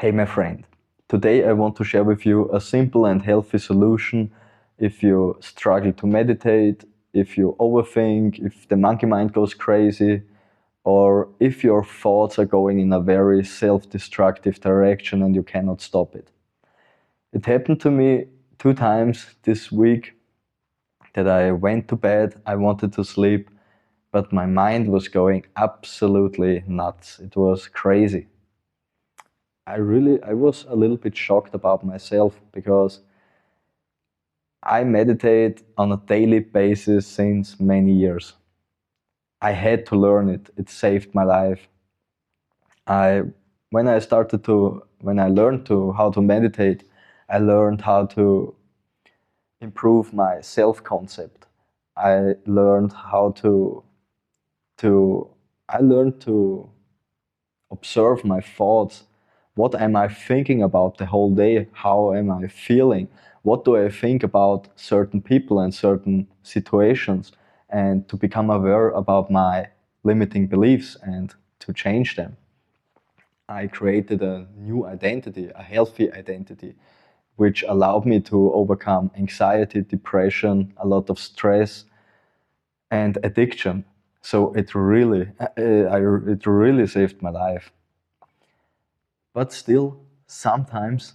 Hey, my friend. Today I want to share with you a simple and healthy solution if you struggle to meditate, if you overthink, if the monkey mind goes crazy, or if your thoughts are going in a very self-destructive direction and you cannot stop it. It happened to me 2 times this week that I went to bed, I wanted to sleep, but my mind was going absolutely nuts. It was crazy. I was a little bit shocked about myself because I meditate on a daily basis since many years. I had to learn it. It saved my life. I when I started to when I learned to how to meditate, I learned how to improve my self-concept. I learned how to I learned to observe my thoughts. What am I thinking about the whole day? How am I feeling? What do I think about certain people and certain situations? And to become aware about my limiting beliefs and to change them. I created a new identity, a healthy identity, which allowed me to overcome anxiety, depression, a lot of stress, and addiction. So it really saved my life. But still, sometimes,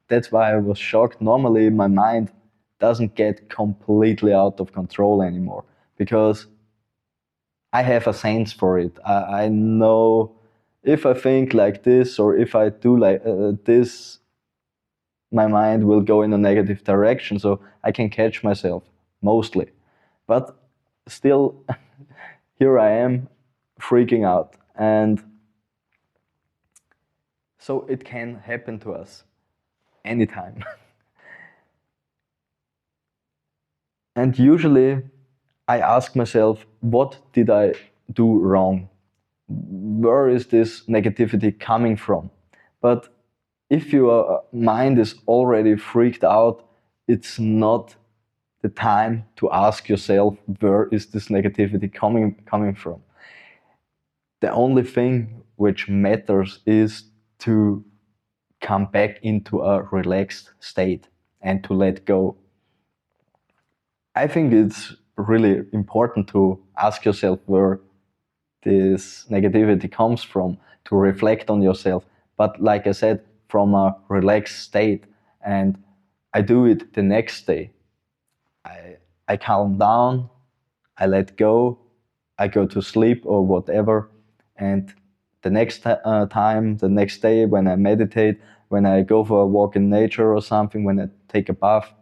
that's why I was shocked. Normally, my mind doesn't get completely out of control anymore because I have a sense for it. I know if I think like this or if I do like this, my mind will go in a negative direction. So I can catch myself mostly. But still, here I am freaking out. And so it can happen to us anytime. And usually I ask myself, what did I do wrong? Where is this negativity coming from? But if your mind is already freaked out, it's not the time to ask yourself, where is this negativity coming from? The only thing which matters is to come back into a relaxed state and to let go. I think it's really important to ask yourself where this negativity comes from, to reflect on yourself. But like I said, from a relaxed state. And I do it the next day. I calm down, I let go, I go to sleep or whatever. And the next time, the next day, when I meditate, when I go for a walk in nature or something, when I take a bath,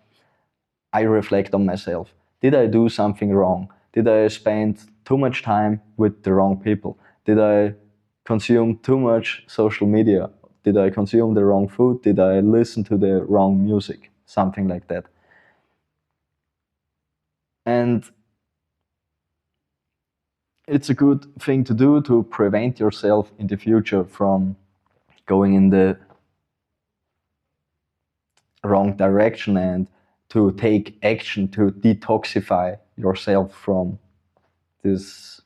I reflect on myself. Did I do something wrong? Did I spend too much time with the wrong people? Did I consume too much social media? Did I consume the wrong food? Did I listen to the wrong music? Something like that. And it's a good thing to do to prevent yourself in the future from going in the wrong direction and to take action to detoxify yourself from this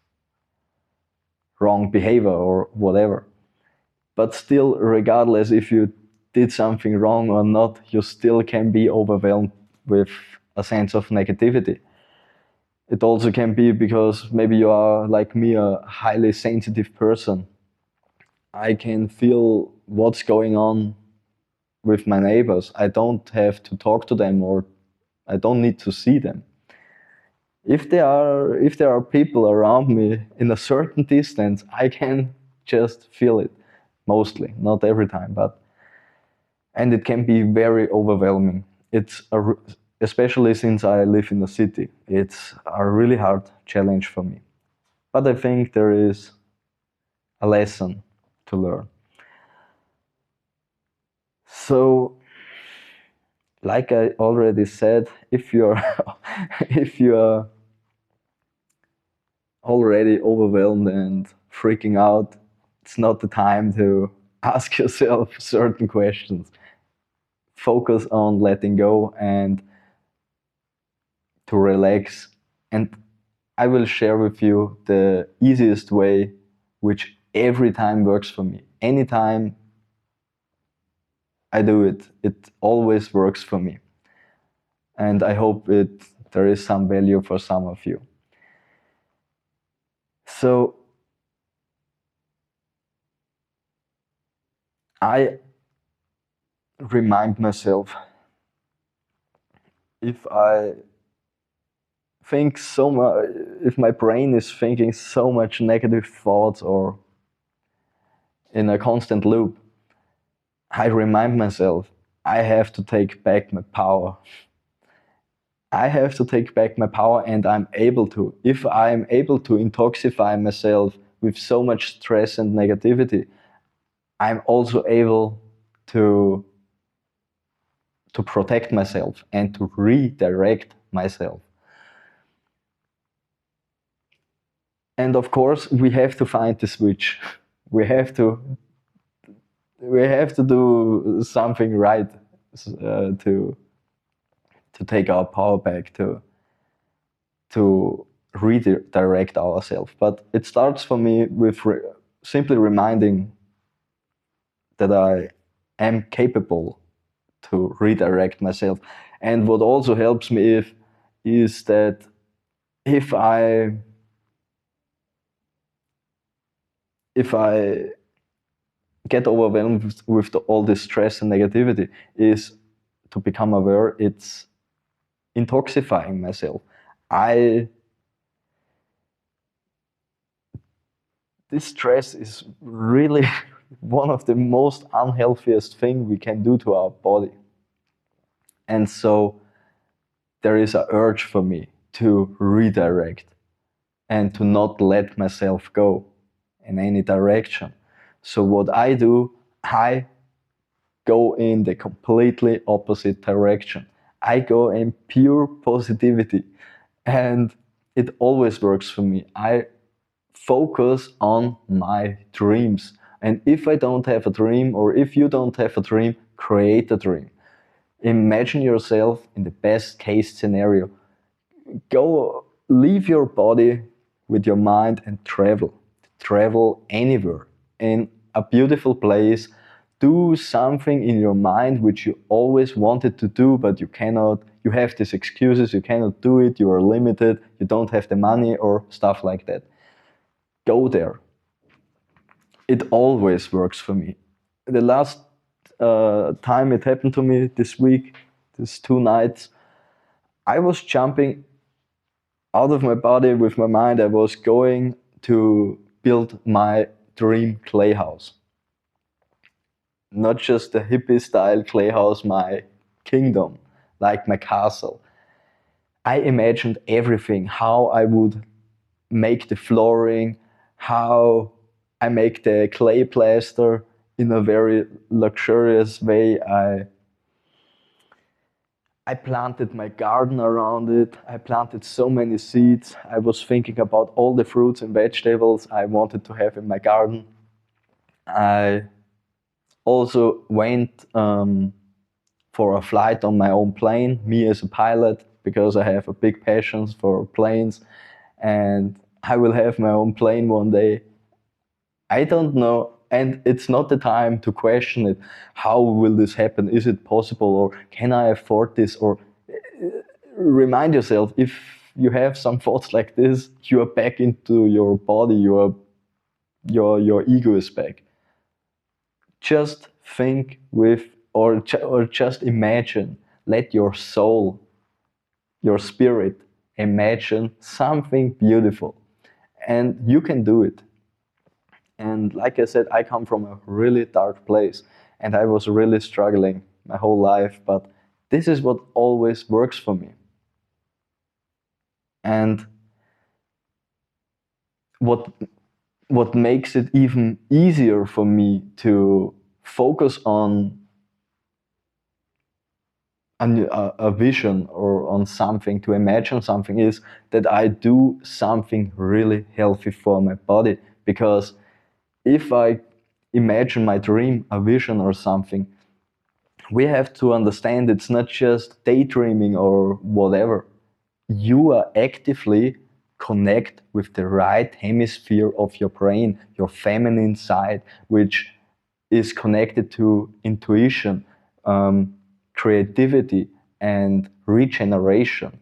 wrong behavior or whatever. But still, regardless if you did something wrong or not, you still can be overwhelmed with a sense of negativity. It also can be because maybe you are, like me, a highly sensitive person. I can feel what's going on with my neighbors. I don't have to talk to them or I don't need to see them. If there are people around me in a certain distance, I can just feel it mostly, not every time, and it can be very overwhelming. Especially since I live in a city, it's a really hard challenge for me. But I think there is a lesson to learn. So, like I already said, if you're if you're already overwhelmed and freaking out, it's not the time to ask yourself certain questions. Focus on letting go and to relax. And I will share with you the easiest way, which every time works for me. Anytime I do it. It always works for me. And I hope there is some value for some of you. So I remind myself, if I think so much, if my brain is thinking so much negative thoughts or in a constant loop, I remind myself I have to take back my power. I have to take back my power, and I'm able to. If I'm able to intoxify myself with so much stress and negativity, I'm also able to protect myself and to redirect myself. And of course, we have to find the switch. We have to do something right to take our power back, to redirect ourselves. But it starts for me with simply reminding that I am capable to redirect myself. And what also helps me is that if I get overwhelmed with all this stress and negativity, is to become aware it's intoxifying myself. This stress is really one of the most unhealthiest thing we can do to our body. And so there is an urge for me to redirect and to not let myself go in any direction. So what I do, I go in the completely opposite direction. I go in pure positivity, and it always works for me. I focus on my dreams. And if I don't have a dream, or if you don't have a dream, create a dream. Imagine yourself in the best case scenario. Go, leave your body with your mind and travel. Travel anywhere in a beautiful place. Do something in your mind which you always wanted to do, but you cannot. You have these excuses, you cannot do it, you are limited, you don't have the money, or stuff like that. Go there. It always works for me. The last time it happened to me this week, these 2 nights, I was jumping out of my body with my mind. I was going to build my dream clay house. Not just the hippie style clay house, my kingdom, like my castle. I imagined everything, how I would make the flooring, how I make the clay plaster in a very luxurious way. I planted my garden around it. I planted so many seeds. I was thinking about all the fruits and vegetables I wanted to have in my garden. I also went for a flight on my own plane, me as a pilot, because I have a big passion for planes, and I will have my own plane one day. I don't know, and it's not the time to question it. How will this happen? Is it possible, or can I afford this? Or remind yourself, if you have some thoughts like this, you are back into your body. Your ego is back. Just think with, or just imagine. Let your soul, your spirit, imagine something beautiful, and you can do it. And like I said, I come from a really dark place, and I was really struggling my whole life, but this is what always works for me. And what makes it even easier for me to focus on a vision or on something, to imagine something, is that I do something really healthy for my body. Because if I imagine my dream, a vision or something, we have to understand it's not just daydreaming or whatever. You are actively connect with the right hemisphere of your brain, your feminine side, which is connected to intuition. creativity and regeneration,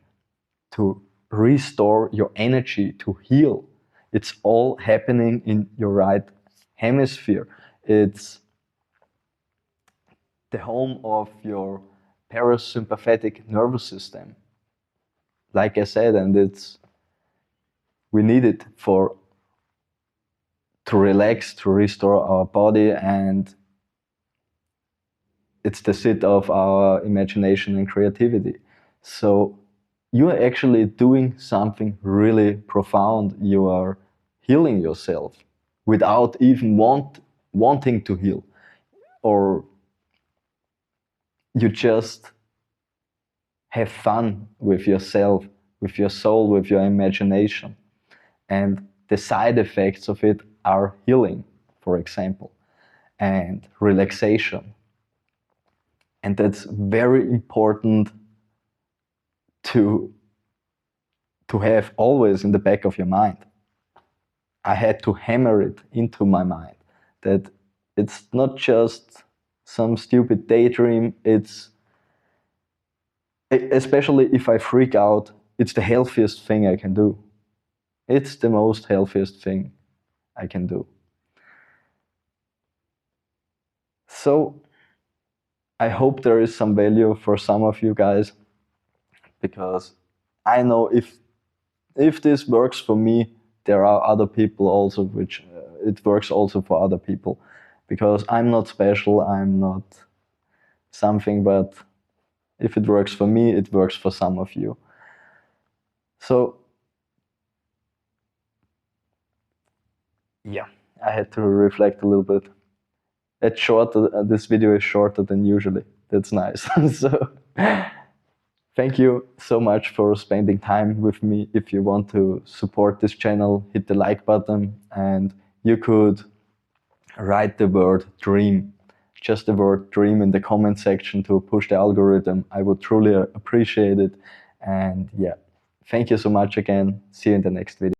to restore your energy, to heal. It's all happening in your right hemisphere. It's the home of your parasympathetic nervous system. Like I said, and we need it to relax, to restore our body, and it's the seat of our imagination and creativity. So you are actually doing something really profound. You are healing yourself without even wanting to heal, or you just have fun with yourself, with your soul, with your imagination. And the side effects of it are healing, for example, and relaxation. And that's very important to have always in the back of your mind. I had to hammer it into my mind that it's not just some stupid daydream, it's, especially if I freak out, it's the healthiest thing I can do. It's the most healthiest thing I can do. So I hope there is some value for some of you guys, because I know if this works for me, there are other people also which it works also for other people, because I'm not special, I'm not something, but if it works for me, it works for some of you. So yeah, I had to reflect a little bit. It's shorter, this video is shorter than usually. That's nice. So thank you so much for spending time with me. If you want to support this channel, hit the like button, and you could write the word dream, just the word dream, in the comment section to push the algorithm. I would truly appreciate it. And yeah, thank you so much again. See you in the next video.